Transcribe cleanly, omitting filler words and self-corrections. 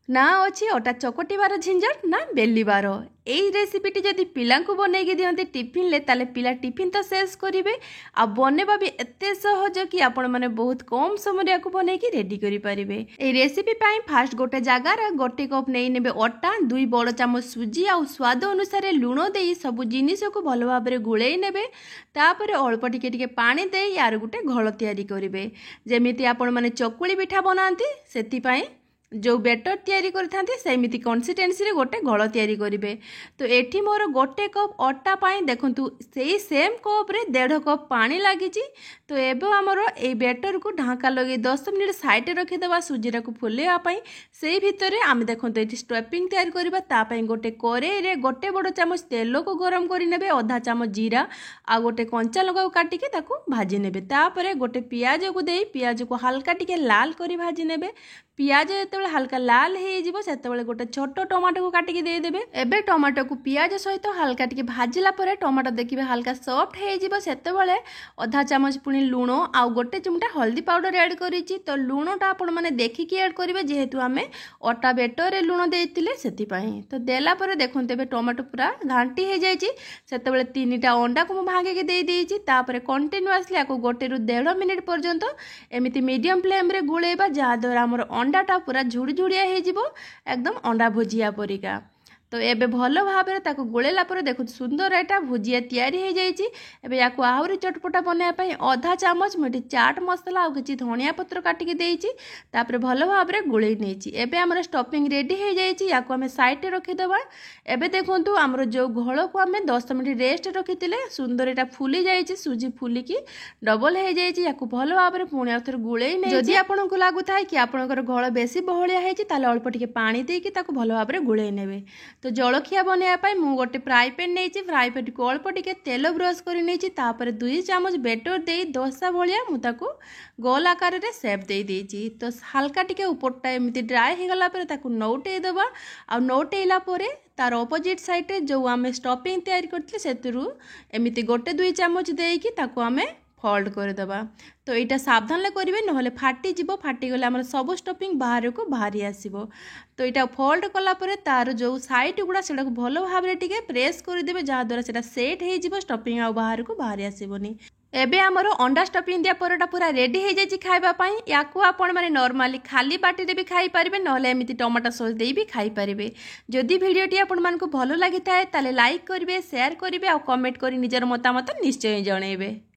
ना अच्छी अटा चकटार झिंझट ना बेलिबार। यही रेसिपीटी जदि पिला बनईकी दिखते टिफिन ले ताले पिला टिफिन तो शेष करेंगे आ बनवा भी एत सहज कि आपण मैंने बहुत कम समय बनईकी रेडी करेंगे। ये रेसिपी फास्ट गोटे जगार गोटे कप नहीं ने अटा 2 बड़ चामच सुजी आ स्वाद अनुसार लुण दे सब जिनिस को भल भाव में गोलई ने अल्प टिके पानी दे यार गोटे घोल तैयारी करेंगे जमी आपण मैंने चकुली पिठा बनाती से जो बेटर तैयारी करथांती सेमिति कंसिस्टेंसी रे गोटे घोल तैयारी करेंगे। तो एठी मोर गोटे कप अटा पाई देखंतु सेही सेम कप रे 1.5 कप पानी लगी। तो एबे हमर ए बेटर को ढांका लगे 10 मिनिट साइड रे रखिदेबा सुजीरा को फुलेवा पाई। सेही भितरे आम देखंतु एठी स्टफिंग तैयारी करबा ता पाई गोटे करेई रे गोटे बड़ चामच तेल को गरम करि नेबे आधा चामच जीरा आ गोटे कंचा लगा को काटी के ताको भाजी नेबे। तापरे गोटे पियाज को देई पियाज को हल्का टिके लाल करी भाजी नेबे। पियाज जो हल्का लाल हो से गोटे छोट टमाटो को काटिकी देदेवे। एबे टमाटो को पियाज सहित हल्का टिके भाजिला परे टमाटो देखिए हल्का सॉफ्ट हो से आधा चामच पुणी लुण आ गोटे चिमटा हल्दी पाउडर ऐड करिछि। तो लुणटा आपण माने देखिकी ऐड करेंगे जेहेतु आम अटा बेटर लुण देते से तो देला परे देखते एबे टमाटो पूरा घांटी हो जाइए से 3टा अंडा को भांगिकी देदेछि। तापर कंटिन्यूअसली या गोटे रु 1.5 मिनिट पर्यंत एमती मीडियम फ्लेम रे गुलेबा जहाँद्वारा आमर अंडाटा पूरा झुड़झुड़िया हो एकदम अंडा भुजिया परिका। तो एबे भल भाव में ताको गोलेला पर देखो सुंदर एटा भुजिया तैयारी हो जाइए। एबे याको आहरी चटपटा बनाइबा आधा चामच मुठी चाट मसला और किसी धनिया पत्र काटिकी देइछि तापर भल भाव में गोलई नेछि। एबे हमर स्टफिंग रेडी हो जाइए याको आम साइड रखिदेबा। एबे देखंतु हमर जो घोल को आम 10 मिनिट रेस्ट रखिथिले सुंदर एटा फुली जाइए सुजी फुलिकी डबल हो जाइए याको भल भाव में पुणी आउथर गोलई नै। जदि आपनको लागुथाय कि आपनकर घोल बेसी बहलिया हेछि ताले अल्प टिके पानी देकी ताको भल भाव में गोलई नेबे। तो जलखिया बनवाई मु गोटे फ्राए पैन नहीं फ्राए पैन को अल्प टिके तेल ब्रश कर 2 चामच बेटर दे दोसा भाया मुझे गोल आकार रे सेप दे देइछि। तो हल्का टिके ऊपरटा एमती ड्राए हो गला पर ताकू नौटे देबा आ नौटेला परे तार अपोजिट साइड रे जो आम स्टफिंग तैयारी करथिले सेतुरु एमती गोटे 2 चामच देकी ताकू आमे फोल्ड करदेबा। तो यहाँ सावधान करेंगे ना फाटीज फाटीगले आम सब स्टफिंग बाहर को बाहरी आसो। तो यहाँ फोल्ड कलापर तार जो साइड गुड़ा से भल भाव में टिके प्रेस करदे जहाँद्वारा से सेट हो स्टफिंग आ बाहर को बाहरी आसबनी। एबे आमर अंडा स्टफिंग दिया परोटा पूरा रेडी हो जाइए खाइबापी। या आपण मैंने नॉर्मली खाली पार्टी भी खाई पारे ना एमती टमाटो सॉस दे भी खाई पारे। जदि भिडियोटी आपण मानकु भल लगी थाए ताले लाइक करेंगे शेयर करेंगे और कमेंट कर निजर मतामत निश्चय जनइबे।